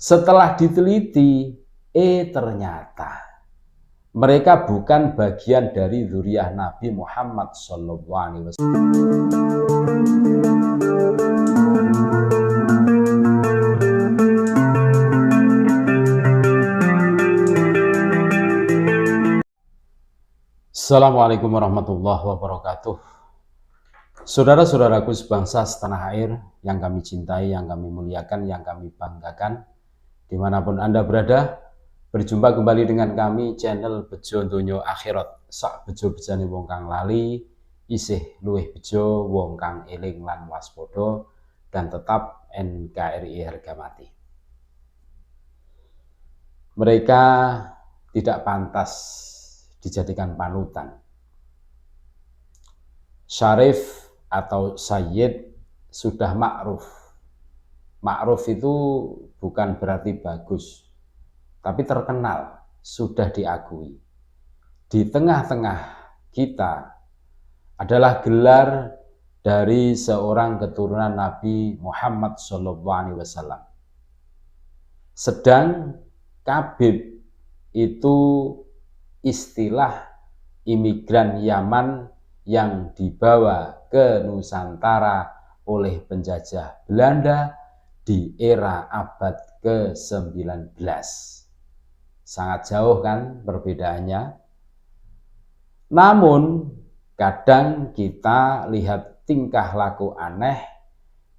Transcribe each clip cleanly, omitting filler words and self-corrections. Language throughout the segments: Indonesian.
Setelah diteliti, ternyata mereka bukan bagian dari dzurriyyah Nabi Muhammad SAW. Assalamualaikum warahmatullahi wabarakatuh. Saudara-saudaraku sebangsa setanah air yang kami cintai, yang kami muliakan, yang kami banggakan, dimanapun Anda berada, berjumpa kembali dengan kami channel Bejo Donya Akhirat. Sak bejo bejane wong kang lali, isih luwih bejo wong kang eling lan waspada, dan tetap NKRI harga mati. Mereka tidak pantas dijadikan panutan. Syarif atau Sayyid sudah ma'ruf. Ma'ruf itu bukan berarti bagus, tapi terkenal, sudah diakui. Di tengah-tengah kita adalah gelar dari seorang keturunan Nabi Muhammad SAW. Sedang Kabib itu istilah imigran Yaman yang dibawa ke Nusantara oleh penjajah Belanda di era abad ke-19. Sangat jauh kan perbedaannya? Namun kadang kita lihat tingkah laku aneh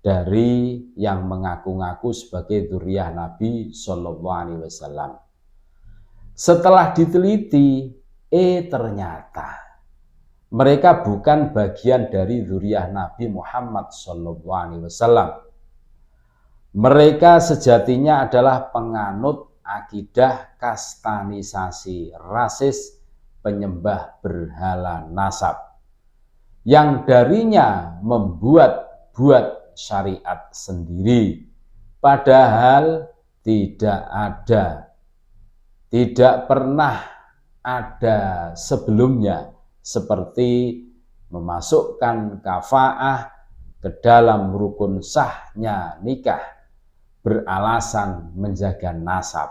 dari yang mengaku-ngaku sebagai dzurriyyah Nabi SAW. Setelah diteliti, ternyata mereka bukan bagian dari dzurriyyah Nabi Muhammad SAW. Mereka sejatinya adalah penganut akidah kastanisasi rasis, penyembah berhala nasab, yang darinya membuat syariat sendiri, padahal tidak pernah ada sebelumnya, seperti memasukkan kafaah ke dalam rukun sahnya nikah beralasan menjaga nasab.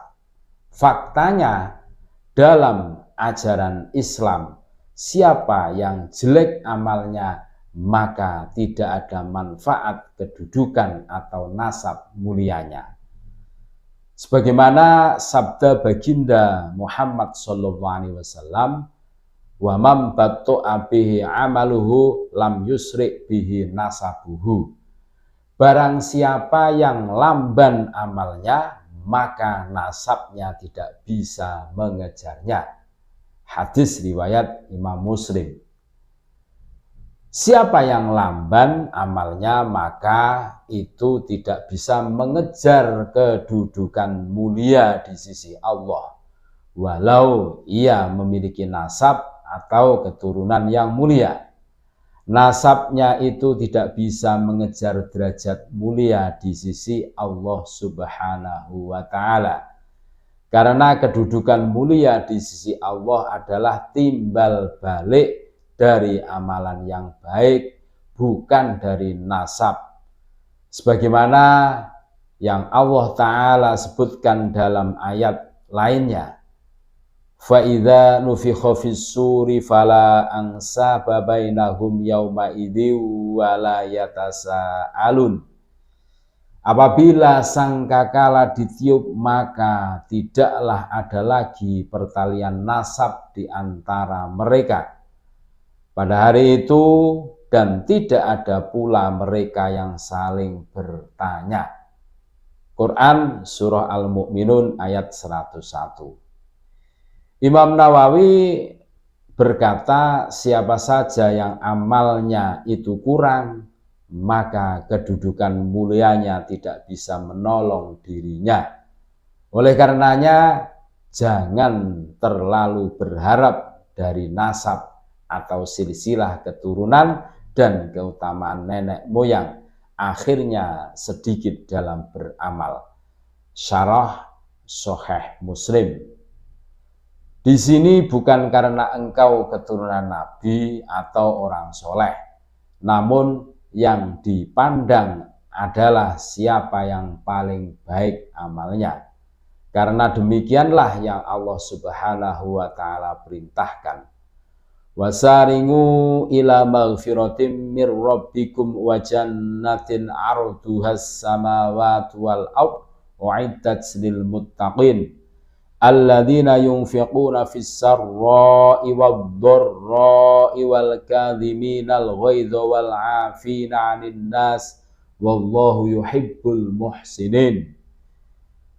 Faktanya dalam ajaran Islam, siapa yang jelek amalnya maka tidak ada manfaat kedudukan atau nasab mulianya. Sebagaimana sabda baginda Muhammad SAW, wa man batta'a bihi amaluhu lam yusri bihi nasabuhu. Barang siapa yang lamban amalnya, maka nasabnya tidak bisa mengejarnya. Hadis riwayat Imam Muslim. Siapa yang lamban amalnya, maka itu tidak bisa mengejar kedudukan mulia di sisi Allah, walau ia memiliki nasab atau keturunan yang mulia. Nasabnya itu tidak bisa mengejar derajat mulia di sisi Allah Subhanahu wa Ta'ala, karena kedudukan mulia di sisi Allah adalah timbal balik dari amalan yang baik, bukan dari nasab. Sebagaimana yang Allah Ta'ala sebutkan dalam ayat lainnya, فَإِذَا نُفِخَ فِي الصُّورِ فَلَا أَنْسَابَ بَيْنَهُمْ يَوْمَئِذٍ وَلَا يَتَسَاءَلُونَ. Apabila sangkakala ditiup, maka tidaklah ada lagi pertalian nasab di antara mereka pada hari itu, dan tidak ada pula mereka yang saling bertanya. Quran Surah Al-Mu'minun ayat 101. Imam Nawawi berkata, siapa saja yang amalnya itu kurang, maka kedudukan mulianya tidak bisa menolong dirinya. Oleh karenanya, jangan terlalu berharap dari nasab atau silsilah keturunan dan keutamaan nenek moyang, akhirnya sedikit dalam beramal. Syarah Sahih Muslim. Di sini bukan karena engkau keturunan Nabi atau orang soleh, namun yang dipandang adalah siapa yang paling baik amalnya. Karena demikianlah yang Allah Subhanahu wa taala perintahkan. Wasaringu ila maghfiratim mir rabbikum wa jannatin arduhas samawati wal ard uiddat lil muttaqin alladzina yunfiquna fis sarra'i wad dharra'i wal kadhiminal ghaidha wal 'afina 'anil nas wallahu yuhibbul muhsinin.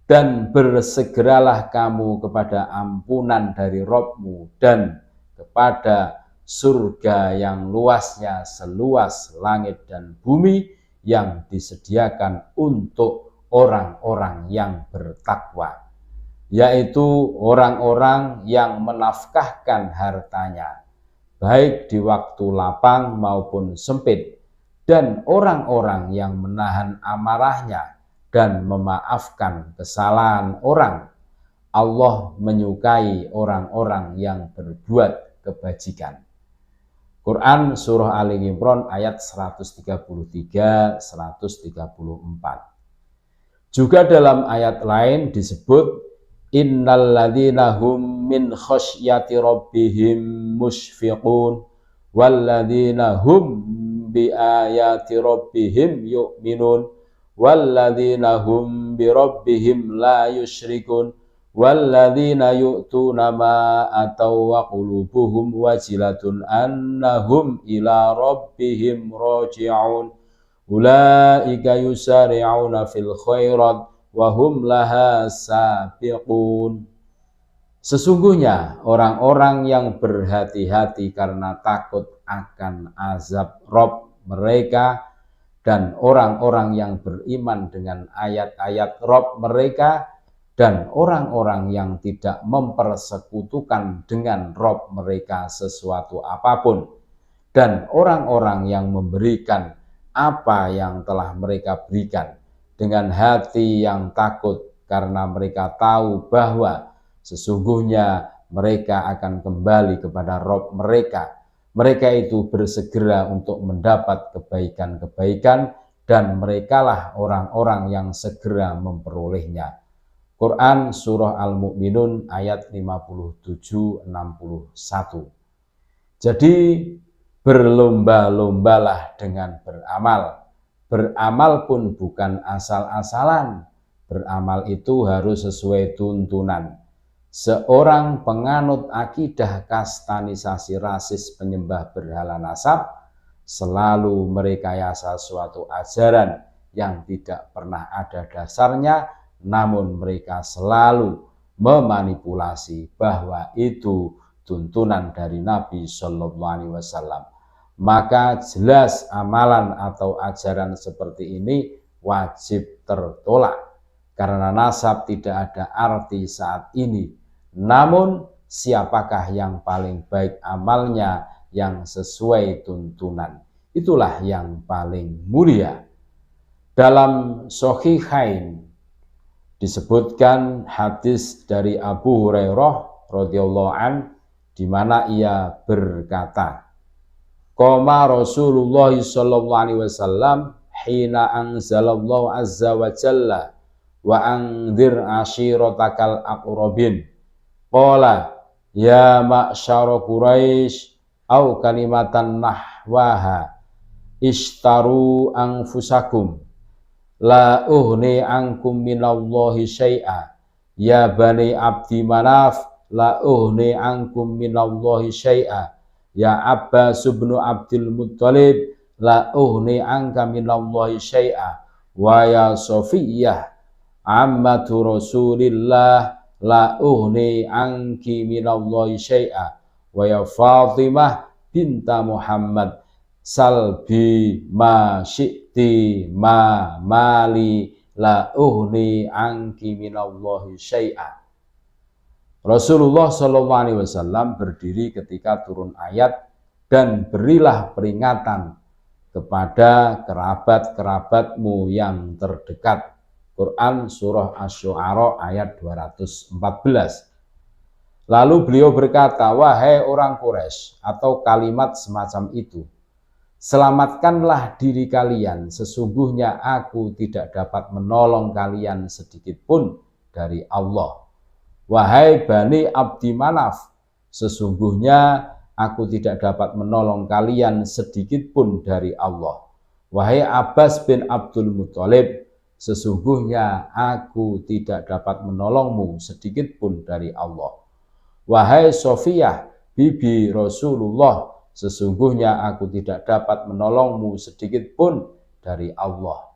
Dan bersegeralah kamu kepada ampunan dari Rabb-mu dan kepada surga yang luasnya seluas langit dan bumi yang disediakan untuk orang-orang yang bertakwa, yaitu orang-orang yang menafkahkan hartanya baik di waktu lapang maupun sempit, dan orang-orang yang menahan amarahnya dan memaafkan kesalahan orang. Allah menyukai orang-orang yang berbuat kebajikan. Quran Surah Ali Imran ayat 133-134. Juga dalam ayat lain disebut innal ladzina hum min khasyati rabbihim musyfiqun wal ladzina hum bi ayati rabbihim yu'minun walladzina hum bi rabbihim la yusyrikun walladzina yu'tuna ma ataw wa qulubuhum wajilatun annahum ila rabbihim raji'un ulaika yusari'una fil khairat wa hum laha sabiqun. Sesungguhnya orang-orang yang berhati-hati karena takut akan azab Rabb mereka dan orang-orang yang beriman dengan ayat-ayat Rabb mereka dan orang-orang yang tidak mempersekutukan dengan Rabb mereka sesuatu apapun, dan orang-orang yang memberikan apa yang telah mereka berikan dengan hati yang takut karena mereka tahu bahwa sesungguhnya mereka akan kembali kepada Rabb mereka. Mereka itu bersegera untuk mendapat kebaikan-kebaikan dan merekalah orang-orang yang segera memperolehnya. Quran Surah Al-Mu'minun ayat 57-61. Jadi berlomba-lombalah dengan beramal. Beramal pun bukan asal-asalan. Beramal itu harus sesuai tuntunan. Seorang penganut akidah kastanisasi rasis penyembah berhala nasab selalu merekayasa suatu ajaran yang tidak pernah ada dasarnya, namun mereka selalu memanipulasi bahwa itu tuntunan dari Nabi Shallallahu Alaihi Wasallam. Maka jelas amalan atau ajaran seperti ini wajib tertolak karena nasab tidak ada arti saat ini. Namun siapakah yang paling baik amalnya yang sesuai tuntunan, itulah yang paling mulia. Dalam Shahihain disebutkan hadis dari Abu Hurairah radhiyallahu an, di mana ia berkata, qama Rasulullah sallallahu alaihi wasallam hina anzalallahu azza wa jalla wa anzir ashiratakal aqrabin. Qala ya ma'syara Quraisy au kalimatan nahwaha ishtaru anfusakum la uhni ankum minallahi syai'a ya bani abdi manaf la uhni ankum minallahi syai'a ya Abbas bin Abdul Muttalib la uhni anka minallahi syai'a wa ya Safiyah ammatu Rasulillah la uhni anki minallahi syai'a wa ya Fatimah binta Muhammad salbi ma syi'ti ma mali la uhni anki minallahi syai'a. Rasulullah Shallallahu Alaihi Wasallam berdiri ketika turun ayat, dan berilah peringatan kepada kerabat-kerabatmu yang terdekat. Quran Surah Asy-Syu'ara ayat 214. Lalu beliau berkata, wahai orang Quraisy, atau kalimat semacam itu, Selamatkanlah diri kalian, sesungguhnya aku tidak dapat menolong kalian sedikit pun dari Allah. Wahai Bani Abdi Manaf, sesungguhnya aku tidak dapat menolong kalian sedikit pun dari Allah. Wahai Abbas bin Abdul Muthalib, sesungguhnya aku tidak dapat menolongmu sedikit pun dari Allah. Wahai Sofiyah, bibi Rasulullah, sesungguhnya aku tidak dapat menolongmu sedikit pun dari Allah.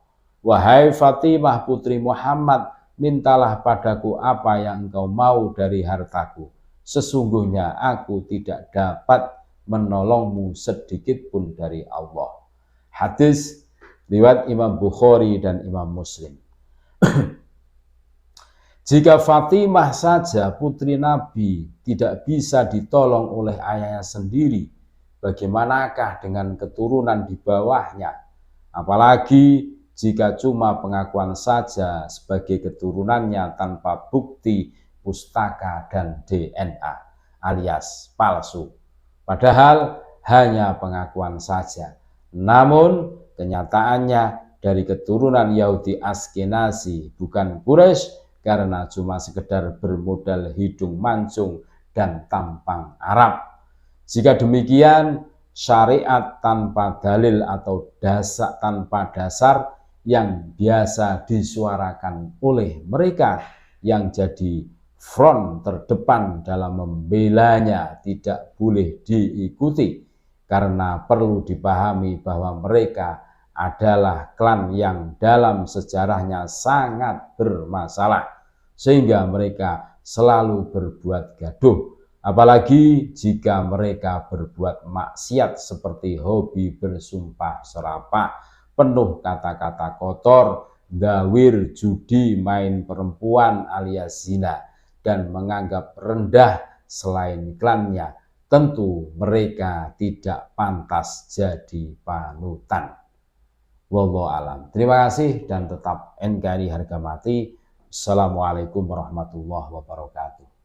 Wahai Fatimah putri Muhammad, mintalah padaku apa yang engkau mau dari hartaku. Sesungguhnya aku tidak dapat menolongmu sedikit pun dari Allah. Hadis riwayat Imam Bukhari dan Imam Muslim. Jika Fatimah saja putri Nabi tidak bisa ditolong oleh ayahnya sendiri, bagaimanakah dengan keturunan di bawahnya? Apalagi jika cuma pengakuan saja sebagai keturunannya tanpa bukti pustaka dan DNA alias palsu. Padahal hanya pengakuan saja. Namun kenyataannya dari keturunan Yahudi Askenazi, bukan Quraisy, karena cuma sekedar bermodal hidung mancung dan tampang Arab. Jika demikian, syariat tanpa dalil atau tanpa dasar yang biasa disuarakan oleh mereka yang jadi front terdepan dalam membelanya tidak boleh diikuti, karena perlu dipahami bahwa mereka adalah klan yang dalam sejarahnya sangat bermasalah, sehingga mereka selalu berbuat gaduh. Apalagi jika mereka berbuat maksiat seperti hobi bersumpah serapah, penuh kata-kata kotor, dawir, judi, main perempuan alias zina, dan menganggap rendah selain klannya. Tentu mereka tidak pantas jadi panutan. Wallahu alam. Terima kasih dan tetap NKRI harga mati. Assalamualaikum warahmatullahi wabarakatuh.